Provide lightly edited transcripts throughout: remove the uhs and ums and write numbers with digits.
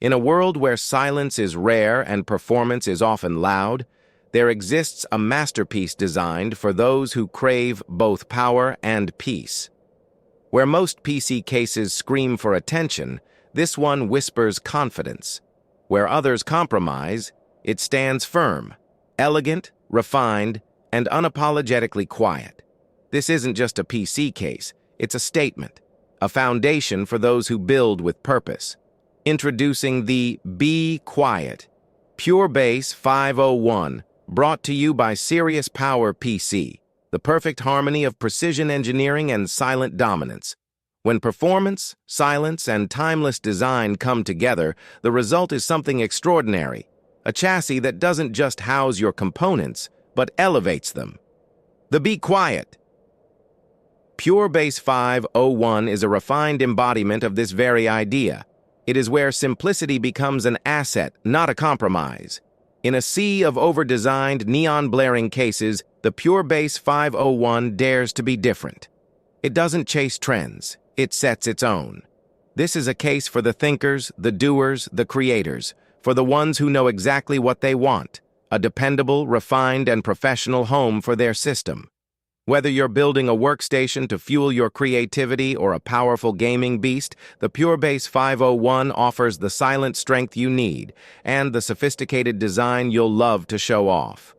In a world where silence is rare and performance is often loud, there exists a masterpiece designed for those who crave both power and peace. Where most PC cases scream for attention, this one whispers confidence. Where others compromise, it stands firm, elegant, refined, and unapologetically quiet. This isn't just a PC case, it's a statement, a foundation for those who build with purpose. Introducing the bequiet Pure Base 501, brought to you by Sirius Power PC, the perfect harmony of precision engineering and silent dominance. When performance, silence, and timeless design come together, the result is something extraordinary, a chassis that doesn't just house your components, but elevates them. The bequiet Pure Base 501 is a refined embodiment of this very idea. It is where simplicity becomes an asset, not a compromise. In a sea of over-designed, neon-blaring cases, the Pure Base 501 dares to be different. It doesn't chase trends, it sets its own. This is a case for the thinkers, the doers, the creators, for the ones who know exactly what they want, a dependable, refined, and professional home for their system. Whether you're building a workstation to fuel your creativity or a powerful gaming beast, the Pure Base 501 offers the silent strength you need and the sophisticated design you'll love to show off.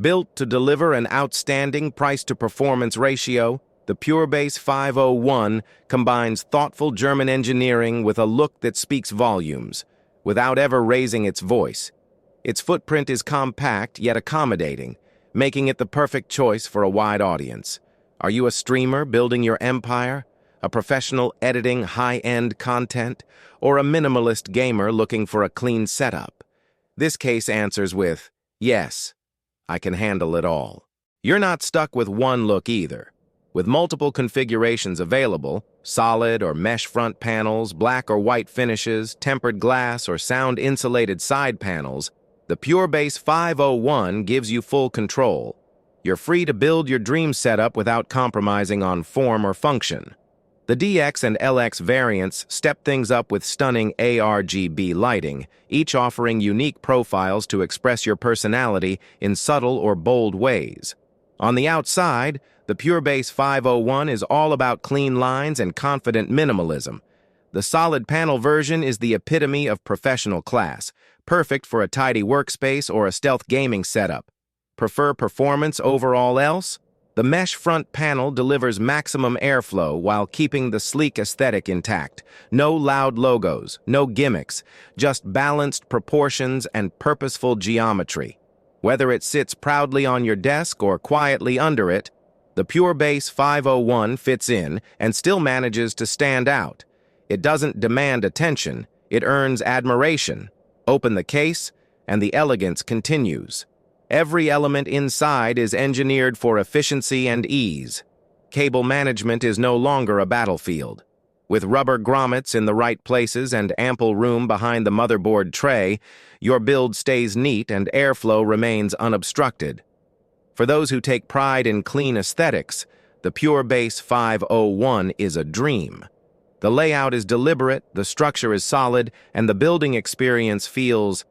Built to deliver an outstanding price-to-performance ratio, the Pure Base 501 combines thoughtful German engineering with a look that speaks volumes, without ever raising its voice. Its footprint is compact yet accommodating, making it the perfect choice for a wide audience. Are you a streamer building your empire, a professional editing high-end content, or a minimalist gamer looking for a clean setup? This case answers with, yes, I can handle it all. You're not stuck with one look either. With multiple configurations available, solid or mesh front panels, black or white finishes, tempered glass or sound-insulated side panels, the Pure Base 501 gives you full control. You're free to build your dream setup without compromising on form or function. The DX and LX variants step things up with stunning ARGB lighting, each offering unique profiles to express your personality in subtle or bold ways. On the outside, the Pure Base 501 is all about clean lines and confident minimalism. The solid panel version is the epitome of professional class, perfect for a tidy workspace or a stealth gaming setup. Prefer performance over all else? The mesh front panel delivers maximum airflow while keeping the sleek aesthetic intact. No loud logos, no gimmicks, just balanced proportions and purposeful geometry. Whether it sits proudly on your desk or quietly under it, the Pure Base 501 fits in and still manages to stand out. It doesn't demand attention, it earns admiration. Open the case, and the elegance continues. Every element inside is engineered for efficiency and ease. Cable management is no longer a battlefield. With rubber grommets in the right places and ample room behind the motherboard tray, your build stays neat and airflow remains unobstructed. For those who take pride in clean aesthetics, the Pure Base 501 is a dream. The layout is deliberate, the structure is solid, and the building experience feels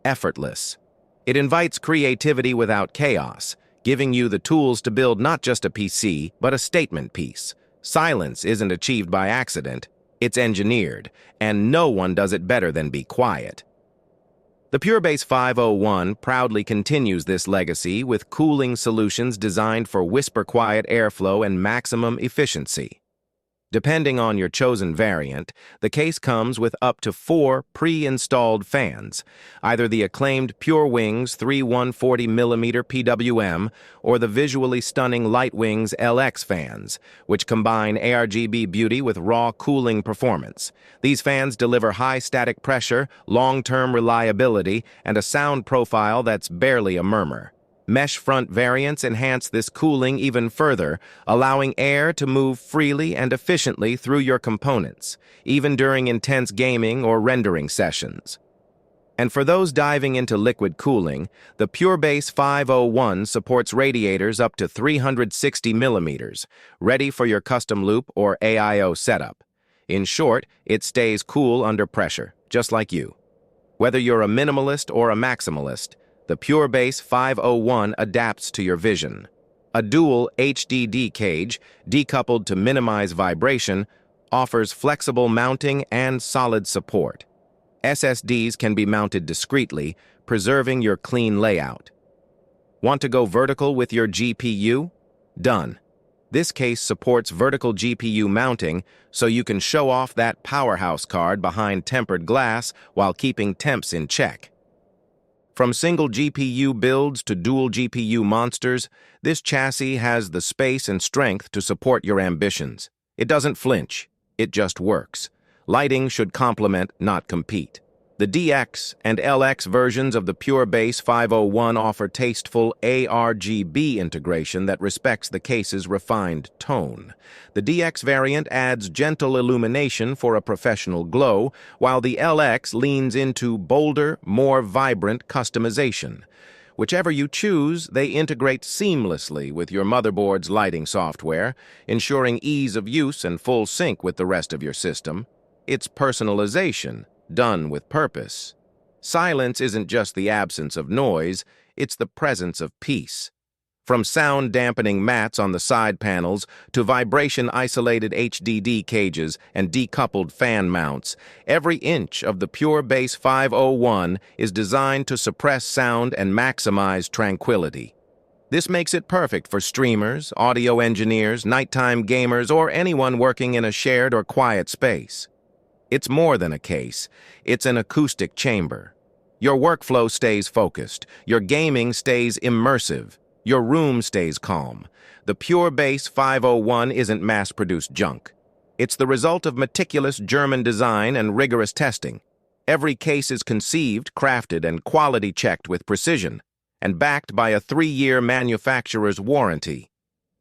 effortless. It invites creativity without chaos, giving you the tools to build not just a PC, but a statement piece. Silence isn't achieved by accident, it's engineered, and no one does it better than bequiet. The Pure Base 501 proudly continues this legacy with cooling solutions designed for whisper-quiet airflow and maximum efficiency. Depending on your chosen variant, the case comes with up to 4 pre-installed fans, either the acclaimed PureWings 3140mm PWM or the visually stunning Lightwings LX fans, which combine ARGB beauty with raw cooling performance. These fans deliver high static pressure, long-term reliability, and a sound profile that's barely a murmur. Mesh front variants enhance this cooling even further, allowing air to move freely and efficiently through your components, even during intense gaming or rendering sessions. And for those diving into liquid cooling, the Pure Base 501 supports radiators up to 360 millimeters, ready for your custom loop or AIO setup. In short, it stays cool under pressure, just like you. Whether you're a minimalist or a maximalist, the PureBase 501 adapts to your vision. A dual HDD cage, decoupled to minimize vibration, offers flexible mounting and solid support. SSDs can be mounted discreetly, preserving your clean layout. Want to go vertical with your GPU? Done. This case supports vertical GPU mounting, so you can show off that powerhouse card behind tempered glass while keeping temps in check. From single GPU builds to dual GPU monsters, this chassis has the space and strength to support your ambitions. It doesn't flinch, it just works. Lighting should complement, not compete. The DX and LX versions of the PureBase 501 offer tasteful ARGB integration that respects the case's refined tone. The DX variant adds gentle illumination for a professional glow, while the LX leans into bolder, more vibrant customization. Whichever you choose, they integrate seamlessly with your motherboard's lighting software, ensuring ease of use and full sync with the rest of your system. It's personalization, done with purpose. Silence isn't just the absence of noise, it's the presence of peace. From sound-dampening mats on the side panels to vibration-isolated HDD cages and decoupled fan mounts, every inch of the PureBase 501 is designed to suppress sound and maximize tranquility. This makes it perfect for streamers, audio engineers, nighttime gamers, or anyone working in a shared or quiet space. It's more than a case, it's an acoustic chamber. Your workflow stays focused, your gaming stays immersive, your room stays calm. The PureBase 501 isn't mass-produced junk. It's the result of meticulous German design and rigorous testing. Every case is conceived, crafted, and quality-checked with precision, and backed by a 3-year manufacturer's warranty.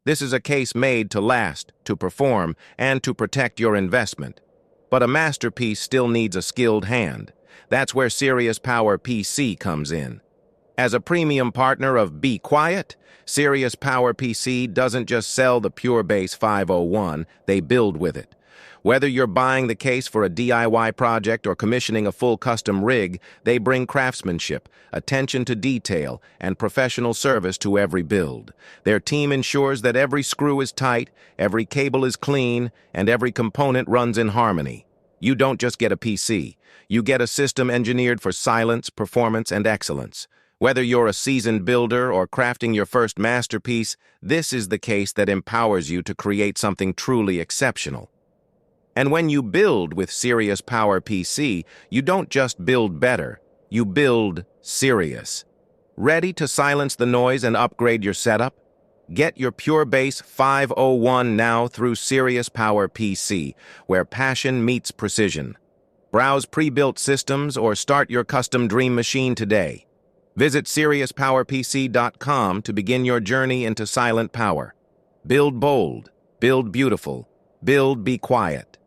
This is a case made to last, to perform, and to protect your investment. But a masterpiece still needs a skilled hand. That's where Sirius Power PC comes in. As a premium partner of bequiet, Sirius Power PC doesn't just sell the PureBase 501, they build with it. Whether you're buying the case for a DIY project or commissioning a full custom rig, they bring craftsmanship, attention to detail, and professional service to every build. Their team ensures that every screw is tight, every cable is clean, and every component runs in harmony. You don't just get a PC, you get a system engineered for silence, performance, and excellence. Whether you're a seasoned builder or crafting your first masterpiece, this is the case that empowers you to create something truly exceptional. And when you build with Sirius Power PC, you don't just build better, you build Sirius. Ready to silence the noise and upgrade your setup? Get your PureBase 501 now through Sirius Power PC, where passion meets precision. Browse pre-built systems or start your custom dream machine today. Visit SiriusPowerPC.com to begin your journey into silent power. Build bold, build beautiful, build bequiet.